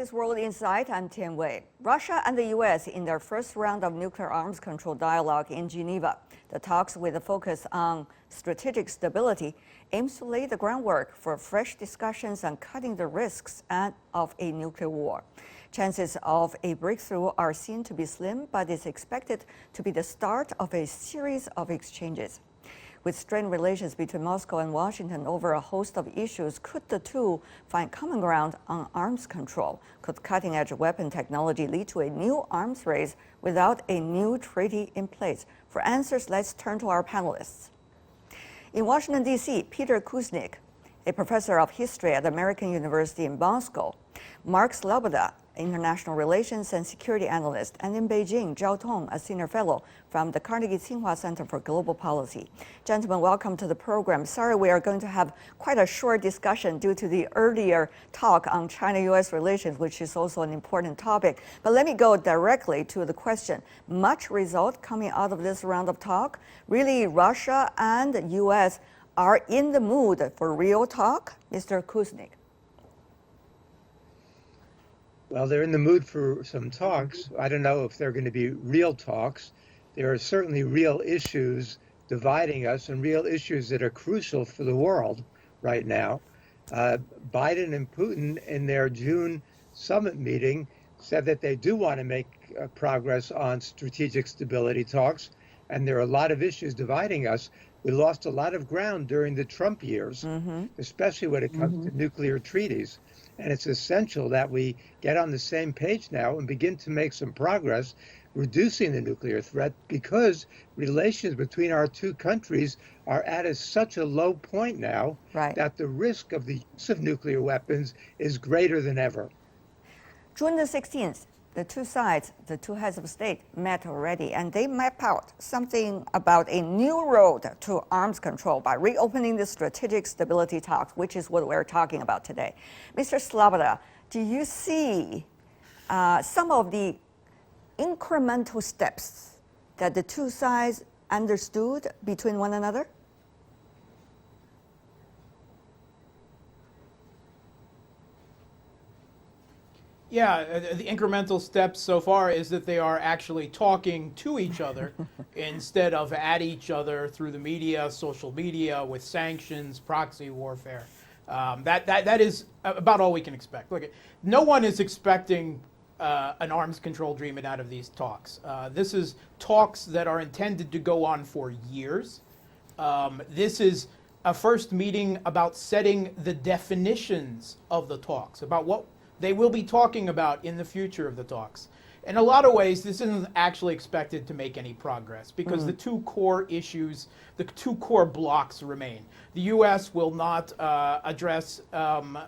This World Insight, I'm Tian Wei. Russia and the U.S. in their first round of nuclear arms control dialogue in Geneva. The talks, with a focus on strategic stability, aims to lay the groundwork for fresh discussions on cutting the risks of a nuclear war. Chances of a breakthrough are seen to be slim, but it's expected to be the start of a series of exchanges. With strained relations between Moscow and Washington over a host of issues, could the two find common ground on arms control? Could cutting-edge weapon technology lead to a new arms race without a new treaty in place? For answers, let's turn to our panelists. In Washington, D.C., Peter Kuznick, a professor of history at American University in Moscow, Mark Sloboda, international relations and security analyst, and in Beijing, Zhao Tong, a senior fellow from the Carnegie Tsinghua Center for Global Policy. Gentlemen, welcome to the program. Sorry, we are going to have quite a short discussion due to the earlier talk on China-U.S. relations, which is also an important topic. But let me go directly to the question. Much result coming out of this round of talk? Really, Russia and the U.S. are in the mood for real talk? Mr. Kuznick. Well, they're in the mood for some talks. I don't know if they're going to be real talks. There are certainly real issues dividing us and real issues that are crucial for the world right now. Biden and Putin in their June summit meeting said that they do want to make progress on strategic stability talks, and there are a lot of issues dividing us. We lost a lot of ground during the Trump years, especially when it comes to nuclear treaties. And it's essential that we get on the same page now and begin to make some progress reducing the nuclear threat, because relations between our two countries are at such a low point now that the risk of the use of nuclear weapons is greater than ever. June the 16th, the two sides, the two heads of state met already, and they map out something about a new road to arms control by reopening the strategic stability talks, which is what we're talking about today. Mr. Sloboda, do you see some of the incremental steps that the two sides understood between one another? Yeah, the incremental steps so far is that they are actually talking to each other instead of at each other through the media, social media, with sanctions, proxy warfare. That is about all we can expect. Look, no one is expecting an arms control agreement out of these talks. This is talks that are intended to go on for years. This is a first meeting about setting the definitions of the talks, about what they will be talking about in the future of the talks. In a lot of ways, this isn't actually expected to make any progress, because the two core issues, the two core blocks remain. The U.S. will not address the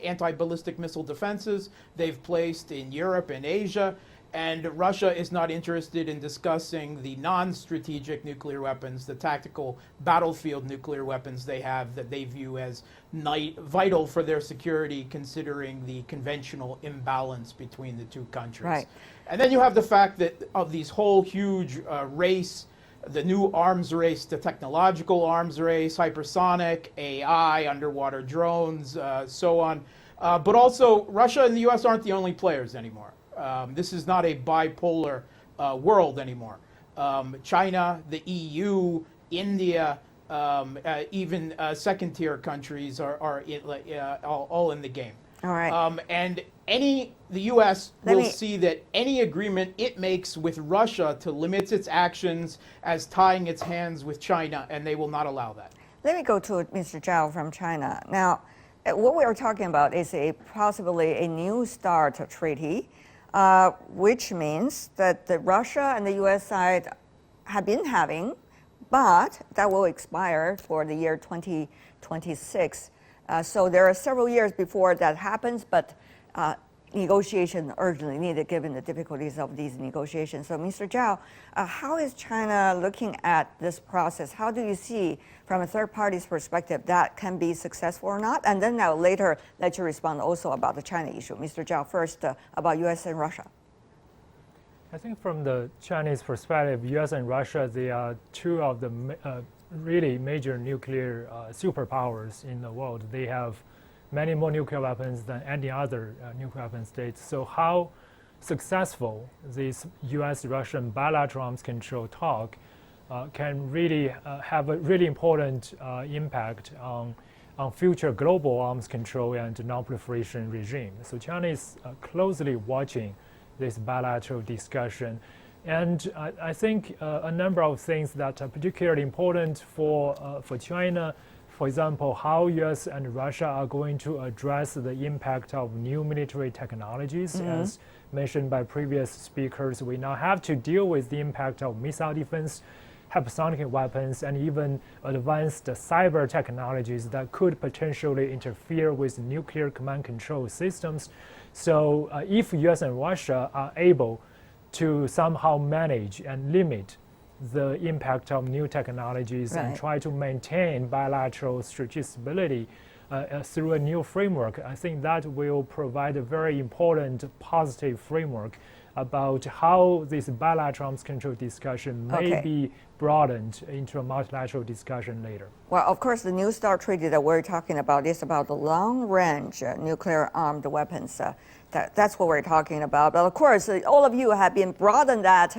anti-ballistic missile defenses they've placed in Europe and Asia, and Russia is not interested in discussing the non-strategic nuclear weapons, the tactical battlefield nuclear weapons they have that they view as vital for their security, considering the conventional imbalance between the two countries. Right. And then you have the fact that of these whole huge race, the new arms race, the technological arms race, hypersonic, AI, underwater drones, so on. But also, Russia and the U.S. aren't the only players anymore. This is not a bipolar world anymore. China, the EU, India, even second-tier countries are all in the game. All right. And the U.S. will see that any agreement it makes with Russia to limit its actions as tying its hands with China, and they will not allow that. Let me go to Mr. Zhao from China. Now, what we are talking about is possibly a new START treaty, which means that the Russia and the U.S. side have been having, but that will expire for the year 2026. So there are several years before that happens, but negotiation urgently needed given the difficulties of these negotiations. So Mr. Zhao, how is China looking at this process? How do you see, from a third party's perspective, that can be successful or not? And then I'll later let you respond also about the China issue. Mr. Zhao, first about U.S. and Russia. I think from the Chinese perspective, U.S. and Russia, they are two of the really major nuclear superpowers in the world. They have many more nuclear weapons than any other nuclear weapon state. So how successful this U.S.-Russian bilateral arms control talk can really have a really important impact on future global arms control and non-proliferation regime. So China is closely watching this bilateral discussion. And I think a number of things that are particularly important for China, for example, how U.S. and Russia are going to address the impact of new military technologies. As mentioned by previous speakers, we now have to deal with the impact of missile defense, hypersonic weapons, and even advanced cyber technologies that could potentially interfere with nuclear command control systems. So if U.S. and Russia are able to somehow manage and limit the impact of new technologies and try to maintain bilateral strategic stability through a new framework, I think that will provide a very important positive framework about how this bilateral arms control discussion may be broadened into a multilateral discussion later. Well, of course, the New START treaty that we're talking about is about the long-range nuclear armed weapons. That's what we're talking about. But of course, all of you have been broadened that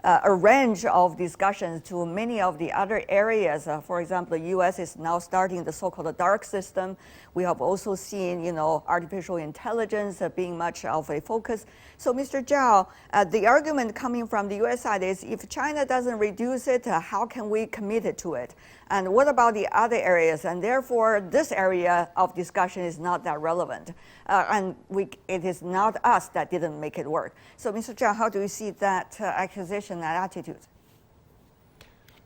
a range of discussions to many of the other areas. For example, the U.S. is now starting the so-called dark system. We have also seen, artificial intelligence being much of a focus. So, Mr. Zhao, the argument coming from the U.S. side is if China doesn't reduce it, how can we commit it to it? And what about the other areas? And therefore, this area of discussion is not that relevant. It is not us that didn't make it work. So, Mr. Zhao, how do you see that accusation, that attitude?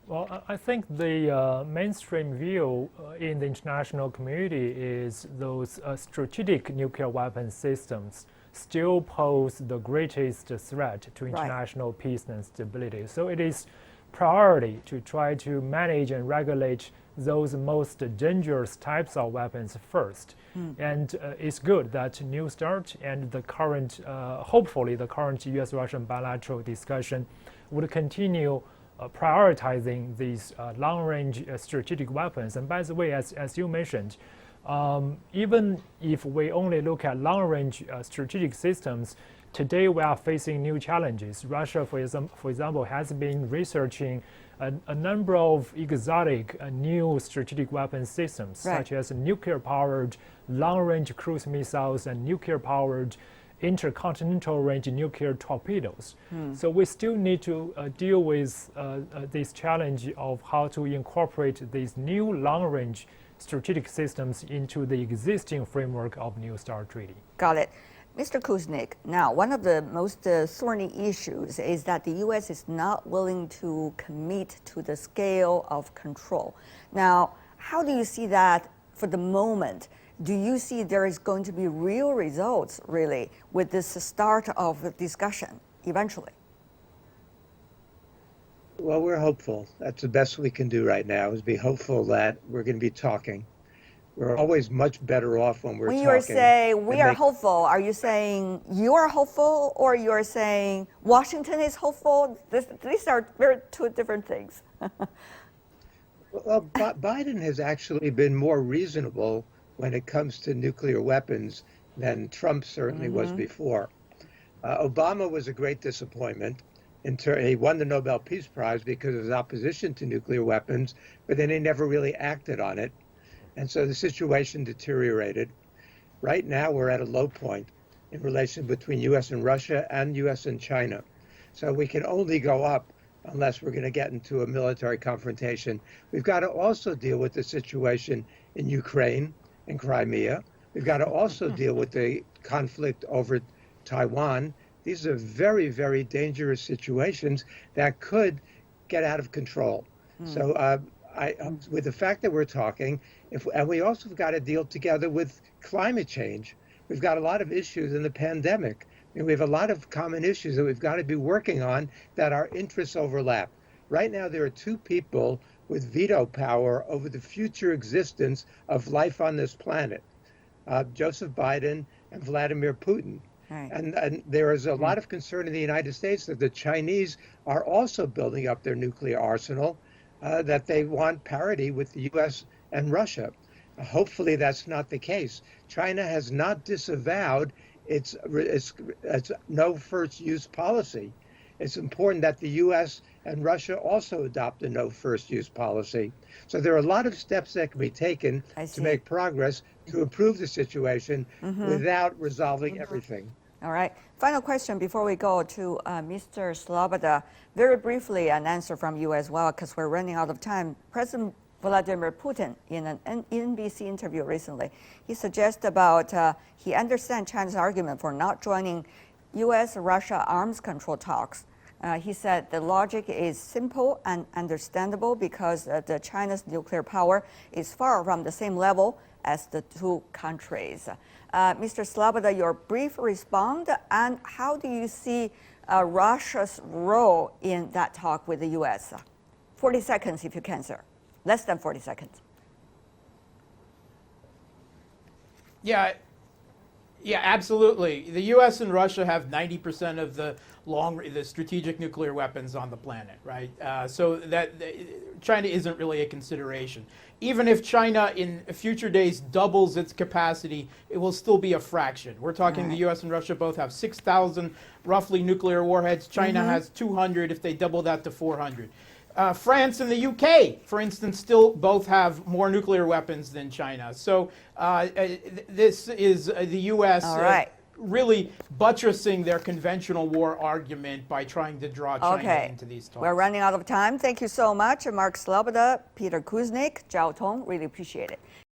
Well, I think the mainstream view in the international community is those strategic nuclear weapon systems still pose the greatest threat to international peace and stability. So it is priority to try to manage and regulate those most dangerous types of weapons first. And it's good that New START and the current, hopefully the current U.S.-Russian bilateral discussion would continue prioritizing these long-range strategic weapons. And by the way, as you mentioned, even if we only look at long-range strategic systems, today we are facing new challenges. Russia, for example, has been researching a number of exotic new strategic weapon systems, such as nuclear-powered long-range cruise missiles and nuclear-powered intercontinental range nuclear torpedoes. So we still need to deal with this challenge of how to incorporate these new long-range strategic systems into the existing framework of New START treaty. Got it. Mr. Kuznick, now one of the most thorny issues is that the U.S. is not willing to commit to the scale of control. Now, how do you see that for the moment? Do you see there is going to be real results, really, with this start of the discussion eventually? Well, we're hopeful. That's the best we can do right now, is be hopeful that we're going to be talking. We're always much better off when we're talking. When you say we are hopeful, are you saying you are hopeful, or you are saying Washington is hopeful? These are two different things. Well, Biden has actually been more reasonable when it comes to nuclear weapons than Trump certainly was before. Obama was a great disappointment. He won the Nobel Peace Prize because of his opposition to nuclear weapons, but then he never really acted on it. And so the situation deteriorated. Right now, we're at a low point in relation between U.S. and Russia and U.S. and China. So we can only go up unless we're going to get into a military confrontation. We've got to also deal with the situation in Ukraine and Crimea. We've got to also deal with the conflict over Taiwan. These are very, very dangerous situations that could get out of control. So with the fact that we're talking, and we also have got to deal together with climate change. We've got a lot of issues in the pandemic. We have a lot of common issues that we've got to be working on that our interests overlap. Right now, there are two people with veto power over the future existence of life on this planet, Joseph Biden and Vladimir Putin. Right. And there is a lot of concern in the United States that the Chinese are also building up their nuclear arsenal, that they want parity with the U.S. and Russia. Hopefully, that's not the case. China has not disavowed its no first use policy. It's important that the U.S. and Russia also adopt a no first use policy. So there are a lot of steps that can be taken to make progress to improve the situation without resolving everything. All right. Final question before we go to Mr. Sloboda. Very briefly, an answer from you as well, because we're running out of time. President Vladimir Putin, in an NBC interview recently, he suggests about he understands China's argument for not joining U.S.-Russia arms control talks. He said the logic is simple and understandable because China's nuclear power is far from the same level as the two countries. Mr. Sloboda, your brief response, and how do you see Russia's role in that talk with the U.S.? 40 seconds if you can, sir. Less than 40 seconds. Yeah, absolutely. The U.S. and Russia have 90% of the strategic nuclear weapons on the planet, right? So that China isn't really a consideration. Even if China in future days doubles its capacity, it will still be a fraction. We're talking the U.S. and Russia both have 6,000 roughly nuclear warheads. China has 200 if they double that to 400. France and the UK, for instance, still both have more nuclear weapons than China. So this is the U.S. Really buttressing their conventional war argument by trying to draw China into these talks. We're running out of time. Thank you so much, Mark Sloboda, Peter Kuznick, Zhao Tong. Really appreciate it.